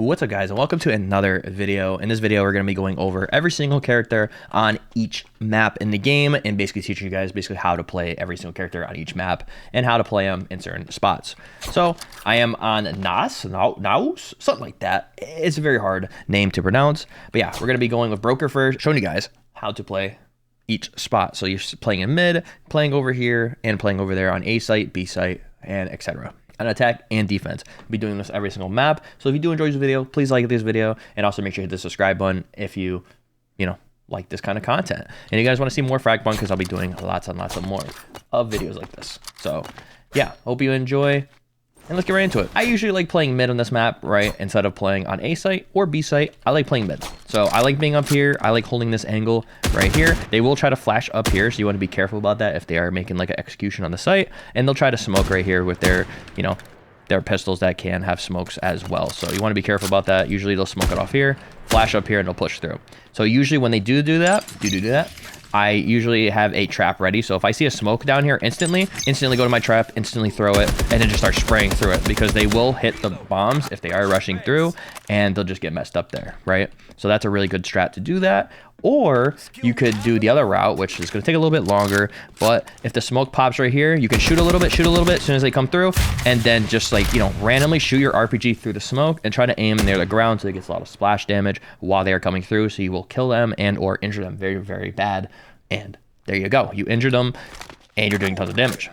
What's up, guys, and welcome to another video. In this video, we're going to be going over every single character on each map in the game and basically teaching you guys how to play every single character on each map and how to play them in certain spots. So I am on Naos, something like that. It's a very hard name to pronounce, but yeah, we're going to be going with Broker first, showing you guys how to play each spot. So you're playing in mid, playing over here, and playing over there on A site, B site, and etc. On attack and defense. I'll be doing this every single map. So if you do enjoy this video, please like this video and also make sure you hit the subscribe button if you like this kind of content. And you guys want to see more FragPunk, because I'll be doing lots and lots of more of videos like this. So yeah, hope you enjoy. And let's get right into it. I usually like playing mid on this map, right? Instead of playing on A site or B site, I like playing mid. So I like being up here. I like holding this angle right here. They will try to flash up here, so you want to be careful about that if they are making like an execution on the site. And they'll try to smoke right here with their, their pistols that can have smokes as well. So you want to be careful about that. Usually they'll smoke it off here, flash up here, and they'll push through. So usually when they do that, I usually have a trap ready. So if I see a smoke down here, instantly go to my trap, instantly throw it, and then just start spraying through it, because they will hit the bombs if they are rushing through, and they'll just get messed up there, right? So that's a really good strat to do that. Or you could do the other route, which is going to take a little bit longer, but if the smoke pops right here, you can shoot a little bit as soon as they come through, and then just randomly shoot your RPG through the smoke and try to aim near the ground so it gets a lot of splash damage while they are coming through, so you will kill them and or injure them very, very bad. And there you go. You injured them and you're doing tons of damage.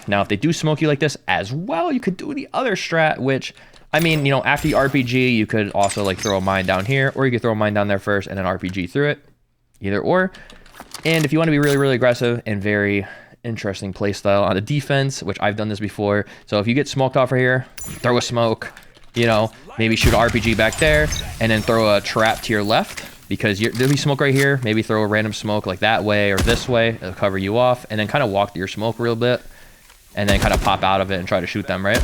Now, if they do smoke you like this as well, you could do the other strat, which, I mean, after you RPG, you could also like throw a mine down here, or you could throw a mine down there first and then RPG through it, either or. And if you want to be really, really aggressive and very interesting playstyle on the defense, which I've done this before. So if you get smoked off right here, throw a smoke, maybe shoot an RPG back there and then throw a trap to your left, because there'll be smoke right here. Maybe throw a random smoke like that way or this way. It'll cover you off, and then kind of walk through your smoke real bit and then kind of pop out of it and try to shoot them, right?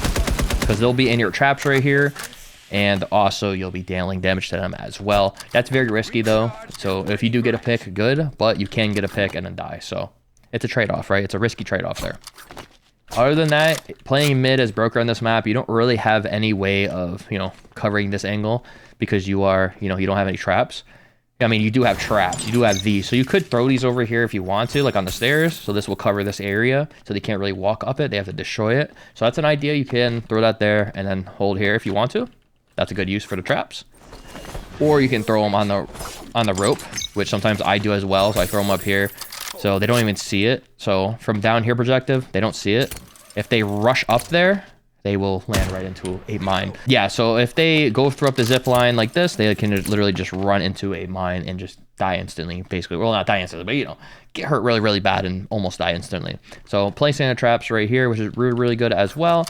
Because they'll be in your traps right here, and also you'll be dealing damage to them as well. That's very risky though. So if you do get a pick, good, but you can get a pick and then die. So it's a trade-off, right? It's a risky trade-off there. Other than that, playing mid as Broker on this map, you don't really have any way of, covering this angle, because you are, you don't have any traps. I mean, you do have traps, you do have these, so you could throw these over here if you want to, like on the stairs, so this will cover this area, so they can't really walk up it, they have to destroy it. So that's an idea. You can throw that there and then hold here if you want to. That's a good use for the traps. Or you can throw them on the rope, which sometimes I do as well, so I throw them up here, so they don't even see it. So from down here perspective, they don't see it. If they rush up there, they will land right into a mine. Yeah, so if they go through up the zip line like this, they can literally just run into a mine and just die instantly, basically. Well, not die instantly, but get hurt really, really bad and almost die instantly. So placing the traps right here, which is really, really good as well.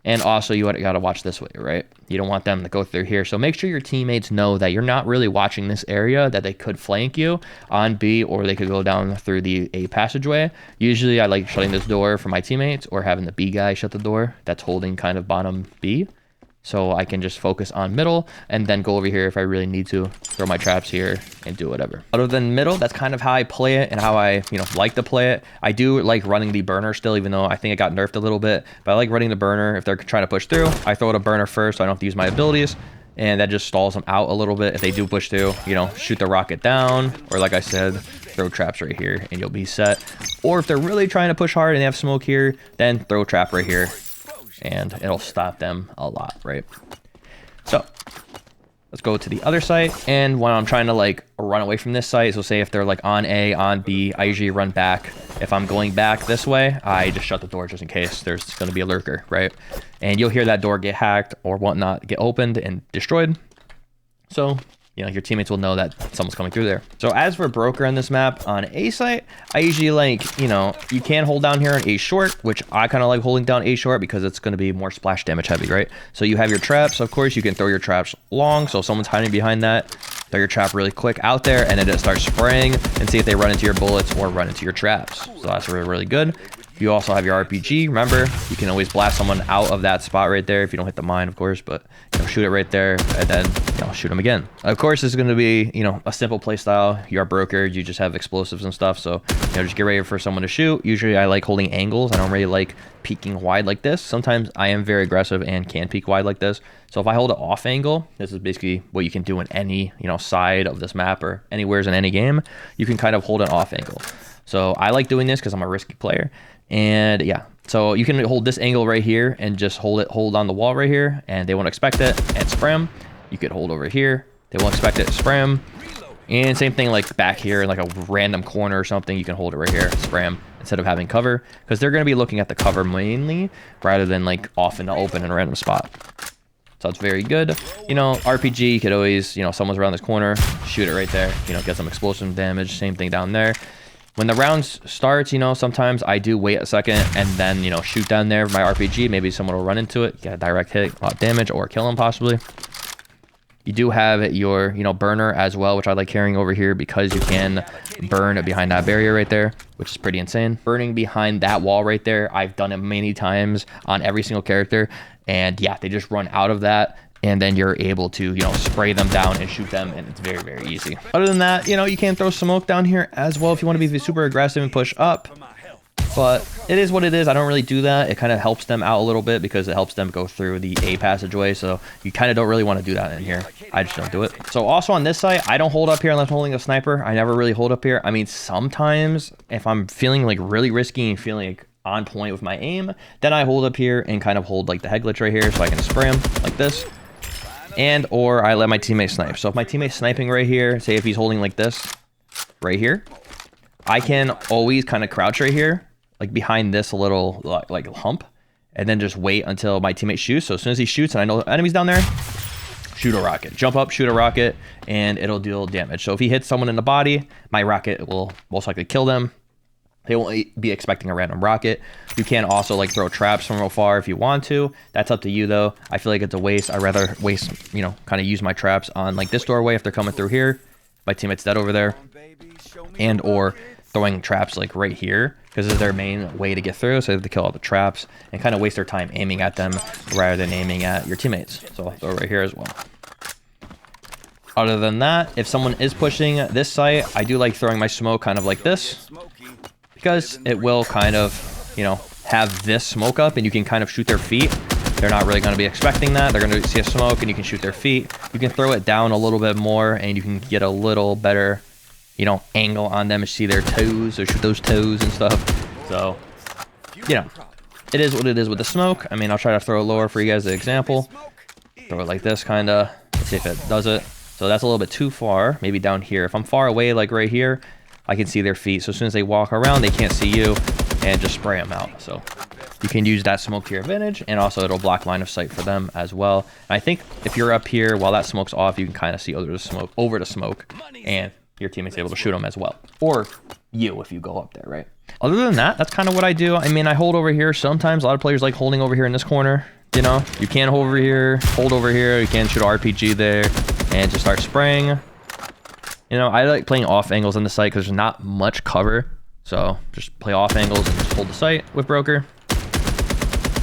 And also you gotta watch this way, right? You don't want them to go through here. So make sure your teammates know that you're not really watching this area, that they could flank you on B, or they could go down through the A passageway. Usually I like shutting this door for my teammates, or having the B guy shut the door that's holding kind of bottom B. So I can just focus on middle and then go over here if I really need to, throw my traps here and do whatever. Other than middle, that's kind of how I play it and how I, like to play it. I do like running the burner still, even though I think it got nerfed a little bit, but I like running the burner. If they're trying to push through, I throw out a burner first, so I don't have to use my abilities, and that just stalls them out a little bit. If they do push through, shoot the rocket down, or like I said, throw traps right here and you'll be set. Or if they're really trying to push hard and they have smoke here, then throw a trap right here, and it'll stop them a lot, right? So let's go to the other site. And when I'm trying to run away from this site, so say if they're on A, on B, I usually run back. If I'm going back this way, I just shut the door just in case there's going to be a lurker, right? And you'll hear that door get hacked or whatnot, get opened and destroyed. So your teammates will know that someone's coming through there. So as for Broker on this map on A site, I usually you can hold down here on A short, which I kind of like holding down A short because it's going to be more splash damage heavy, right? So you have your traps. Of course, you can throw your traps long. So if someone's hiding behind that, throw your trap really quick out there and then it starts spraying, and see if they run into your bullets or run into your traps. So that's really, really good. You also have your RPG. Remember, you can always blast someone out of that spot right there if you don't hit the mine, of course, but shoot it right there and then shoot them again. Of course, this is going to be a simple play style. You're a broker, you just have explosives and stuff, so just get ready for someone to shoot. Usually I like holding angles. I don't really like peeking wide like this. Sometimes I am very aggressive and can peek wide like this. So if I hold it off angle, this is basically what you can do in any side of this map or anywheres in any game. You can kind of hold it off angle. So I like doing this because I'm a risky player. And yeah, so you can hold this angle right here and just hold on the wall right here, and they won't expect it, and spray them. You could hold over here, they won't expect it, spray them. And same thing like back here in like a random corner or something, you can hold it right here, spray them instead of having cover, because they're going to be looking at the cover mainly rather than like off in the open in a random spot. So it's very good. RPG, you could always, someone's around this corner, shoot it right there, get some explosive damage. Same thing down there. When the rounds starts, sometimes I do wait a second and then, shoot down there with my RPG. Maybe someone will run into it, get a direct hit, a lot of damage, or kill them possibly. You do have your, burner as well, which I like carrying over here because you can burn behind that barrier right there, which is pretty insane. Burning behind that wall right there, I've done it many times on every single character. And yeah, they just run out of that. And then you're able to, spray them down and shoot them, and it's very, very easy. Other than that, you can throw smoke down here as well if you want to be super aggressive and push up. But it is what it is. I don't really do that. It kind of helps them out a little bit because it helps them go through the A passageway. So you kind of don't really want to do that in here. I just don't do it. So also on this side, I don't hold up here unless I'm holding a sniper. I never really hold up here. I mean, sometimes if I'm feeling like really risky and feeling like on point with my aim, then I hold up here and kind of hold like the head glitch right here so I can spray him like this. And or I let my teammate snipe. So if my teammate's sniping right here, say if he's holding like this right here, I can always kind of crouch right here, like behind this little like hump, and then just wait until my teammate shoots. So as soon as he shoots and I know the enemy's down there, shoot a rocket. Jump up, shoot a rocket, and it'll deal damage. So if he hits someone in the body, my rocket will most likely kill them. They won't be expecting a random rocket. You can also like throw traps from afar if you want to. That's up to you though. I feel like it's a waste. I'd rather waste, kind of use my traps on like this doorway if they're coming through here. My teammate's dead over there. And or throwing traps like right here, because it's their main way to get through. So they have to kill all the traps and kind of waste their time aiming at them rather than aiming at your teammates. So I'll throw right here as well. Other than that, if someone is pushing this site, I do like throwing my smoke kind of like this, because it will kind of, have this smoke up and you can kind of shoot their feet. They're not really going to be expecting that. They're going to see a smoke and you can shoot their feet. You can throw it down a little bit more and you can get a little better, angle on them and see their toes or shoot those toes and stuff. So, it is what it is with the smoke. I mean, I'll try to throw it lower for you guys as an example. Throw it like this kind of. Let's see if it does it. So that's a little bit too far. Maybe down here. If I'm far away, like right here, I can see their feet. So as soon as they walk around, they can't see you, and just spray them out. So you can use that smoke to your advantage, and also it'll block line of sight for them as well. And I think if you're up here while that smoke's off, you can kind of see over the smoke, and your teammate's able to shoot them as well. Or you if you go up there, right? Other than that, that's kind of what I do. I mean, I hold over here. Sometimes a lot of players like holding over here in this corner. You can hold over here, you can shoot an RPG there, and just start spraying. I like playing off angles on the site because there's not much cover. So just play off angles and just hold the site with broker.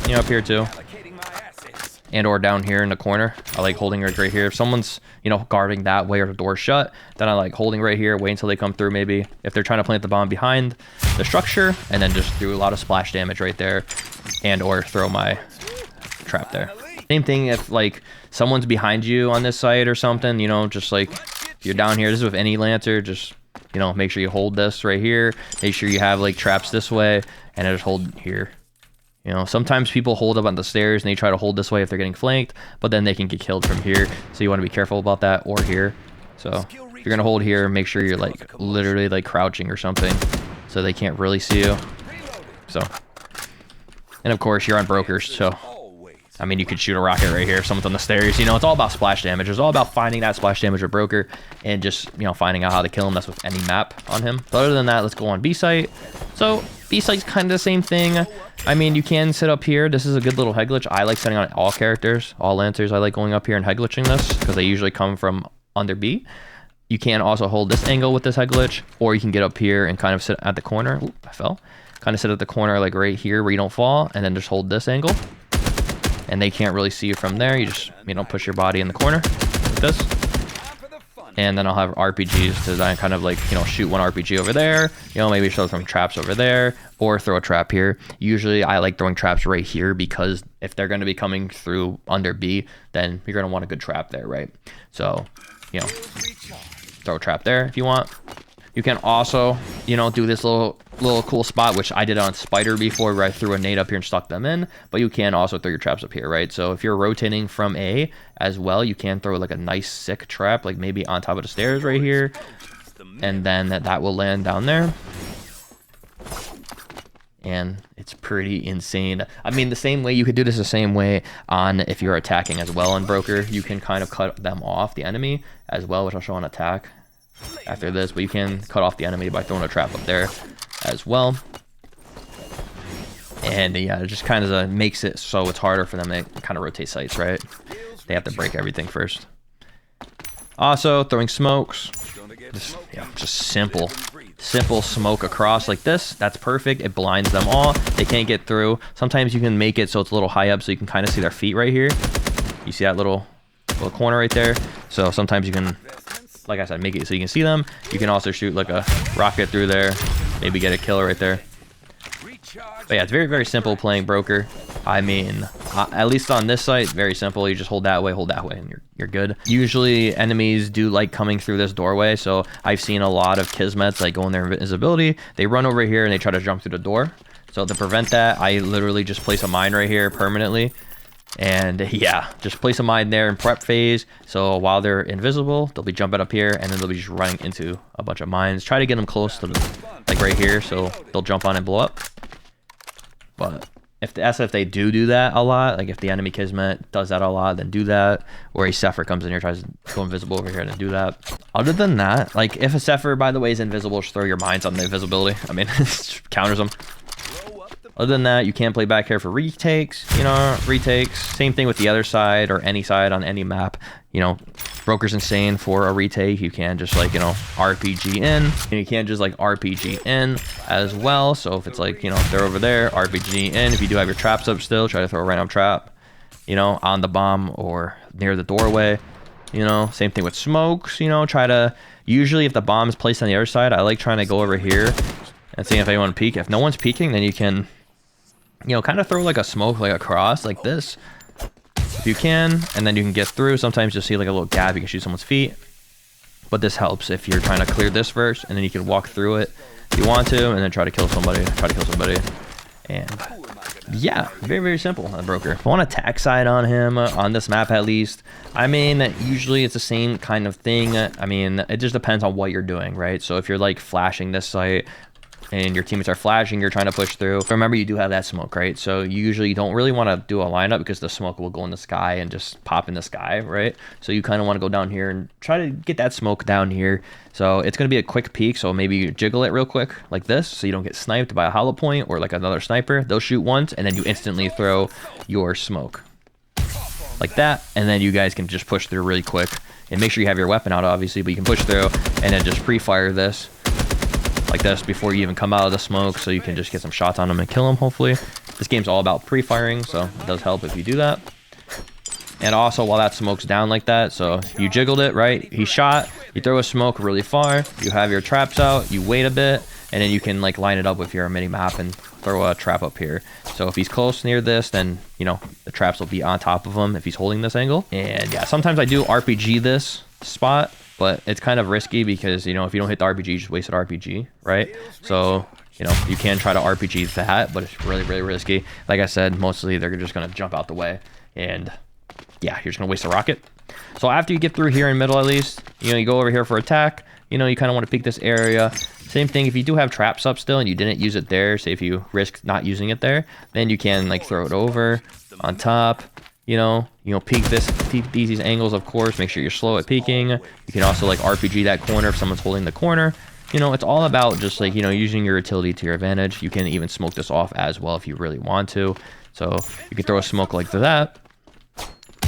Up here too. And or down here in the corner. I like holding right here. If someone's, guarding that way or the door's shut, then I like holding right here, wait until they come through maybe. If they're trying to plant the bomb behind the structure, and then just do a lot of splash damage right there. And or throw my trap there. Same thing if like someone's behind you on this side or something, just like you're down here. This is with any Lancer, just make sure you hold this right here. Make sure you have like traps this way, and just hold here. Sometimes people hold up on the stairs and they try to hold this way if they're getting flanked, but then they can get killed from here. So you want to be careful about that, or here. So if you're gonna hold here, make sure you're like literally like crouching or something, so they can't really see you. So, and of course you're on brokers, so I mean, you could shoot a rocket right here if someone's on the stairs. It's all about splash damage. It's all about finding that splash damage with broker and just, finding out how to kill him. That's with any map on him. But other than that, let's go on B site. So B site's kind of the same thing. I mean, you can sit up here. This is a good little head glitch. I like setting on all characters, all Lancers. I like going up here and head glitching this because they usually come from under B. You can also hold this angle with this head glitch, or you can get up here and kind of sit at the corner. Oop, I fell. kind of sit at the corner like right here where you don't fall, and then just hold this angle. And they can't really see you from there. You just, you know, push your body in the corner like this. And then I'll have RPGs to then kind of like, you know, shoot one RPG over there, you know, maybe throw some traps over there or throw a trap here. Usually I like throwing traps right here because if they're going to be coming through under B, then you're going to want a good trap there, right? So, you know, throw a trap there if you want. You can also, you know, do this little cool spot, which I did on Spider before, where I threw a nade up here and stuck them in, but you can also throw your traps up here, right? So if you're rotating from A as well, you can throw like a nice sick trap, like maybe on top of the stairs right here, and then that will land down there. And it's pretty insane. I mean, the same way you could do this the same way on if you're attacking as well in Broker. You can kind of cut them off, the enemy, as well, which I'll show on attack after this, but you can cut off the enemy by throwing a trap up there as well. And yeah, it just kind of makes it so it's harder for them to kind of rotate sites, right? They have to break everything first. Also, throwing smokes. Just simple smoke across like this. That's perfect. It blinds them all. They can't get through. Sometimes you can make it so it's a little high up so you can kind of see their feet right here. You see that little corner right there? So sometimes you can, like I said, make it so you can see them. You can also shoot like a rocket through there, maybe get a kill right there. But yeah, it's very, very simple playing Broker. I mean, at least on this site, very simple. You just hold that way, and you're good. Usually enemies do like coming through this doorway, so I've seen a lot of Kismets like go in their invisibility. They run over here and they try to jump through the door. So to prevent that, I literally just place a mine right here permanently. And yeah, just place a mine there in prep phase. So while they're invisible, they'll be jumping up here and then they'll be just running into a bunch of mines. Try to get them close to like right here so they'll jump on and blow up. But if they do that a lot, like if the enemy Kismet does that a lot, then do that. Or a Sepher comes in here, tries to go invisible over here, then do that. Other than that, like if a Sepher, by the way, is invisible, just throw your mines on the invisibility. I mean, it counters them. Other than that, you can play back here for retakes, you know, Same thing with the other side or any side on any map. You know, Broker's insane for a retake. You can just like, you know, RPG in. And you can just like RPG in as well. So if it's like, you know, if they're over there, RPG in. If you do have your traps up still, try to throw a random trap, you know, on the bomb or near the doorway. You know, same thing with smokes, you know, try to, usually if the bomb is placed on the other side, I like trying to go over here and seeing if anyone peek. If no one's peeking, then you can, you know, kind of throw like a smoke like across like this if you can, and then you can get through. Sometimes you'll see like a little gap, you can shoot someone's feet, but this helps if you're trying to clear this first, and then you can walk through it if you want to, and then try to kill somebody. And yeah, very, very simple on Broker. If I want attack side on him, on this map at least, I mean, usually it's the same kind of thing. I mean, it just depends on what you're doing, right? So if you're like flashing this site, and your teammates are flashing, you're trying to push through. Remember, you do have that smoke, right? So you usually don't really want to do a lineup because the smoke will go in the sky and just pop in the sky, right? So you kind of want to go down here and try to get that smoke down here. So it's going to be a quick peek. So maybe you jiggle it real quick like this so you don't get sniped by a hollow point or like another sniper. They'll shoot once and then you instantly throw your smoke like that. And then you guys can just push through really quick. And make sure you have your weapon out, obviously, but you can push through and then just pre-fire this like this before you even come out of the smoke, so you can just get some shots on them and kill them, hopefully. This game's all about pre-firing, so it does help if you do that. And also, while that smoke's down like that, so you jiggled it, right? He shot, you throw a smoke really far, you have your traps out, you wait a bit, and then you can like line it up with your mini map and throw a trap up here. So if he's close near this, then, you know, the traps will be on top of him if he's holding this angle. And yeah, sometimes I do RPG this spot, but it's kind of risky because, you know, if you don't hit the RPG, you just wasted RPG, right? So, you know, you can try to RPG that, but it's really, really risky. Like I said, mostly they're just going to jump out the way. And yeah, you're just going to waste a rocket. So after you get through here in middle, at least, you know, you go over here for attack. You know, you kind of want to peek this area. Same thing, if you do have traps up still and you didn't use it there, say if you risk not using it there, then you can like throw it over on top. You know, peek these angles, of course. Make sure you're slow at peeking. You can also like RPG that corner if someone's holding the corner. You know, it's all about just like, you know, using your utility to your advantage. You can even smoke this off as well if you really want to. So you can throw a smoke like that.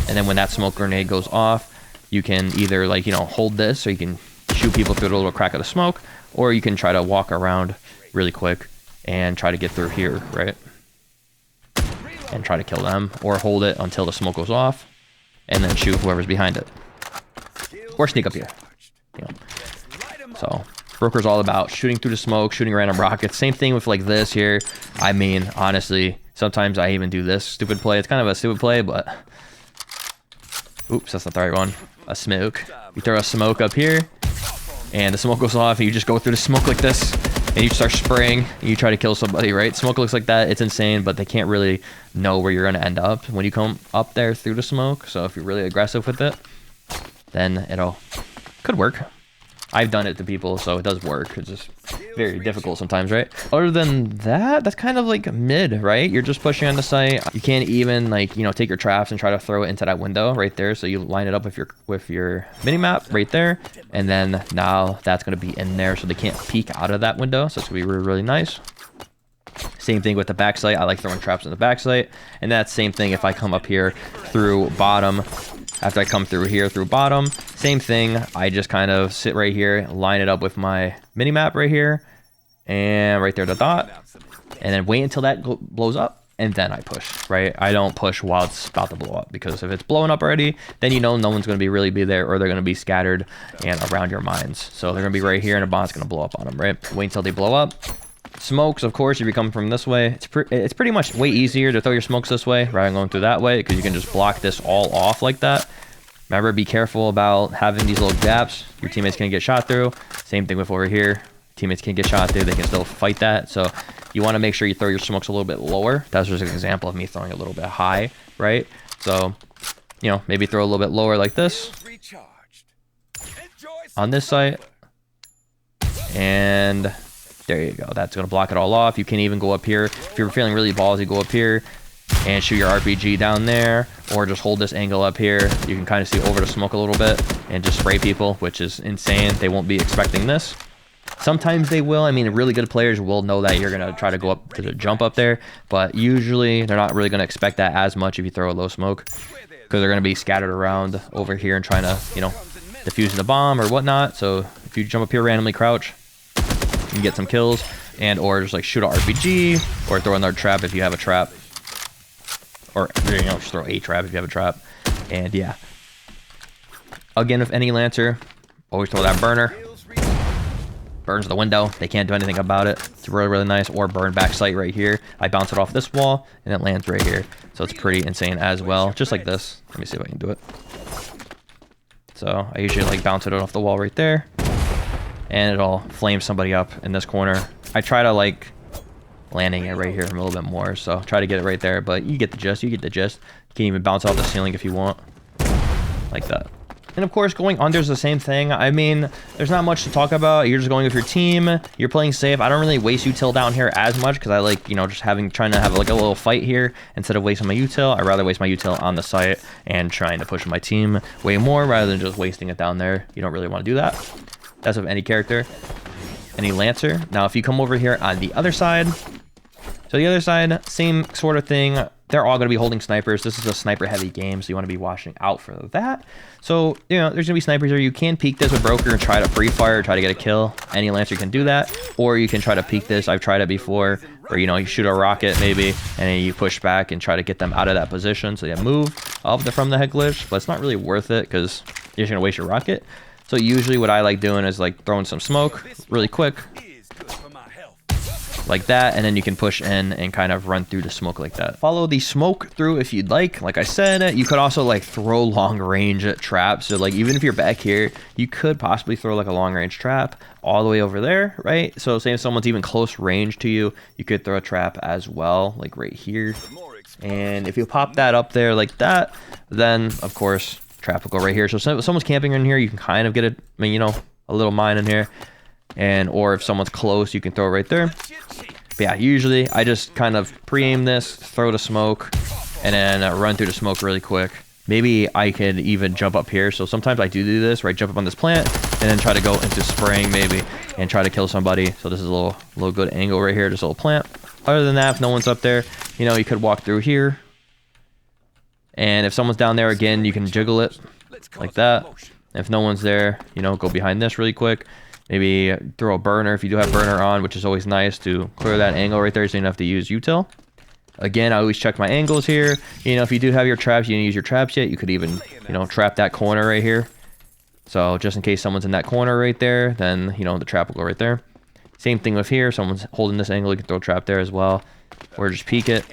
And then when that smoke grenade goes off, you can either like, you know, hold this so you can shoot people through the little crack of the smoke, or you can try to walk around really quick and try to get through here, right? And try to kill them, or hold it until the smoke goes off, and then shoot whoever's behind it, or sneak up here. You know. So Broker's all about shooting through the smoke, shooting random rockets. Same thing with like this here. I mean, honestly, sometimes I even do this stupid play. It's kind of a stupid play, but oops, that's not the right one. A smoke. You throw a smoke up here, and the smoke goes off, and you just go through the smoke like this, and you start spraying, and you try to kill somebody, right? Smoke looks like that. It's insane, but they can't really know where you're going to end up when you come up there through the smoke. So if you're really aggressive with it, then could work. I've done it to people, so it does work. It's just very difficult sometimes, right? Other than that, that's kind of like mid, right? You're just pushing on the site. You can't even like, you know, take your traps and try to throw it into that window right there. So you line it up with your mini map right there, and then now that's going to be in there, so they can't peek out of that window. So it's going to be really, really nice. Same thing with the back site. I like throwing traps in the back site, and that's same thing if I come up here through bottom. After I come through here through bottom, same thing. I just kind of sit right here, line it up with my mini map right here, and right there the dot, and then wait until that blows up, and then I push, right? I don't push while it's about to blow up, because if it's blowing up already, then you know no one's going to really be there, or they're going to be scattered and around your mines. So they're going to be right here, and a bomb's going to blow up on them, right? Wait until they blow up. Smokes, of course, if you come from this way, it's pretty much way easier to throw your smokes this way rather than going through that way, because you can just block this all off like that. Remember, be careful about having these little gaps your teammates can get shot through. Same thing with over here. Teammates can get shot through. They can still fight that. So you want to make sure you throw your smokes a little bit lower. That's just an example of me throwing a little bit high, right? So, you know, maybe throw a little bit lower like this on this site. And there you go. That's going to block it all off. You can even go up here. If you're feeling really ballsy, go up here and shoot your RPG down there, or just hold this angle up here. You can kind of see over the smoke a little bit and just spray people, which is insane. They won't be expecting this. Sometimes they will. I mean, really good players will know that you're going to try to go up to the jump up there, but usually they're not really going to expect that as much if you throw a low smoke, because they're going to be scattered around over here and trying to, you know, defusing the bomb or whatnot. So if you jump up here, randomly crouch, you can get some kills, and or just like shoot an RPG, or throw another trap if you have a trap, or you know, just throw a trap if you have a trap. And yeah, again, with any Lancer, always throw that burner. Burns the window. They can't do anything about it. It's really, really nice. Or burn back sight right here. I bounce it off this wall, and it lands right here. So it's pretty insane as well, just like this. Let me see if I can do it. So I usually like bounce it off the wall right there, and it'll flame somebody up in this corner. I try to like landing it right here from a little bit more, so try to get it right there, but you get the gist. You can even bounce off the ceiling if you want, like that. And of course, going under is the same thing. I mean, there's not much to talk about. You're just going with your team. You're playing safe. I don't really waste util down here as much, because I like, you know, just trying to have like a little fight here instead of wasting my util. I'd rather waste my util on the site and trying to push my team way more rather than just wasting it down there. You don't really want to do that. That's with any character, any Lancer. Now, if you come over here on the other side, so the other side, same sort of thing. They're all going to be holding snipers. This is a sniper heavy game, so you want to be watching out for that. So, you know, there's going to be snipers here. You can peek this with Broker and try to free fire, try to get a kill. Any Lancer can do that. Or you can try to peek this. I've tried it before, where, you know, you shoot a rocket maybe, and then you push back and try to get them out of that position. So you move up from the head glitch, but it's not really worth it because you're just going to waste your rocket. So usually what I like doing is like throwing some smoke really quick, like that, and then you can push in and kind of run through the smoke like that. Follow the smoke through if you'd like. Like I said, you could also like throw long range traps. So like even if you're back here, you could possibly throw like a long range trap all the way over there, right? So say if someone's even close range to you, you could throw a trap as well, like right here. And if you pop that up there like that, then of course trap will go right here. So if someone's camping in here, you can kind of get it, I mean, you know, a little mine in here. And or if someone's close, you can throw it right there. But yeah, usually I just kind of pre-aim this, throw the smoke, and then run through the smoke really quick. Maybe I could even jump up here. So sometimes I do this, right? Jump up on this plant and then try to go into spraying maybe and try to kill somebody. So this is a little good angle right here, this little plant. Other than that, if no one's up there, you know, you could walk through here. And if someone's down there again, you can jiggle it like that. If no one's there, you know, go behind this really quick. Maybe throw a burner if you do have burner on, which is always nice to clear that angle right there so you don't have to use util. Again, I always check my angles here. You know, if you do have your traps, you didn't use your traps yet, you could even, you know, trap that corner right here. So just in case someone's in that corner right there, then, you know, the trap will go right there. Same thing with here. Someone's holding this angle, you can throw a trap there as well. Or just peek it.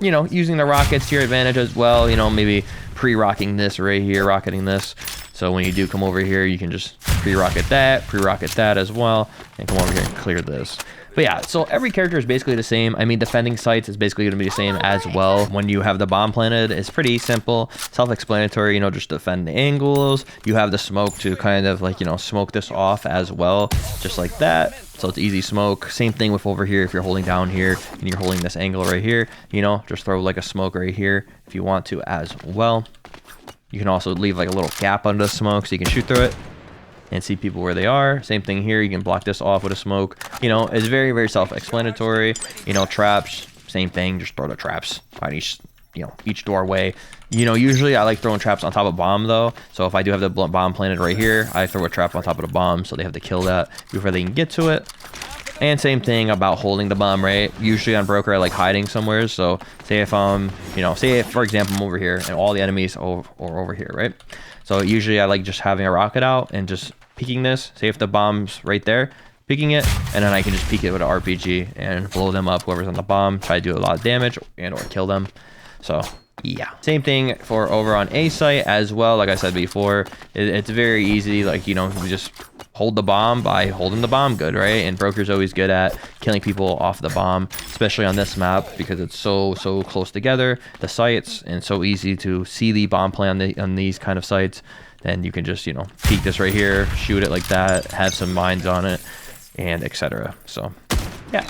You know, using the rockets to your advantage as well. You know, maybe pre-rocking this right here, rocketing this. So when you do come over here, you can just pre-rocket that as well, and come over here and clear this. But yeah, so every character is basically the same. I mean, defending sites is basically going to be the same as well. When you have the bomb planted, it's pretty simple, self-explanatory, you know, just defend the angles. You have the smoke to kind of like, you know, smoke this off as well, just like that. So it's easy smoke. Same thing with over here. If you're holding down here and you're holding this angle right here, you know, just throw like a smoke right here if you want to as well. You can also leave like a little gap under the smoke so you can shoot through it and see people where they are. Same thing here. You can block this off with a smoke. You know, it's very, very self-explanatory. You know, traps, same thing. Just throw the traps on each, you know, each doorway. You know, usually I like throwing traps on top of bomb though. So if I do have the bomb planted right here, I throw a trap on top of the bomb so they have to kill that before they can get to it. And same thing about holding the bomb, right? Usually on broker, I like hiding somewhere. So say if you know, say if, for example, I'm over here and all the enemies are over here, right? So usually I like just having a rocket out and just peeking this. Say if the bomb's right there, peeking it, and then I can just peek it with an RPG and blow them up, whoever's on the bomb, try to do a lot of damage and or kill them. So yeah, same thing for over on A site as well. Like I said before, it's very easy. Like, you know, you just hold the bomb by holding the bomb good, right? And broker's always good at killing people off the bomb, especially on this map because it's so close together, the sites, and so easy to see the bomb play on these kind of sites. Then you can just, you know, peek this right here, shoot it like that, have some mines on it, and etc. So yeah.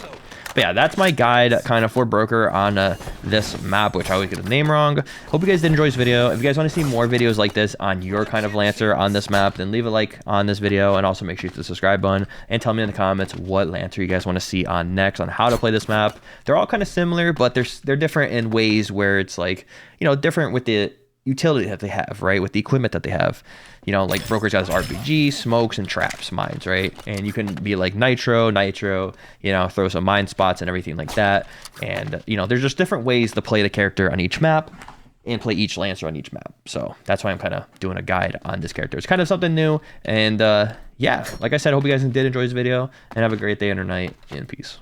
But yeah, that's my guide kind of for broker on this map, which I always get the name wrong. Hope you guys did enjoy this video. If you guys want to see more videos like this on your kind of Lancer on this map, then leave a like on this video and also make sure you hit the subscribe button and tell me in the comments what Lancer you guys want to see on next on how to play this map. They're all kind of similar, but they're different in ways where it's like, you know, different with the utility that they have, right? With the equipment that they have. You know, like broker's got his RPG, smokes, and traps, mines, right? And you can be like nitro, you know, throw some mine spots and everything like that. And, you know, there's just different ways to play the character on each map and play each Lancer on each map. So that's why I'm kind of doing a guide on this character. It's kind of something new. And yeah, like I said, I hope you guys did enjoy this video and have a great day or night, and peace.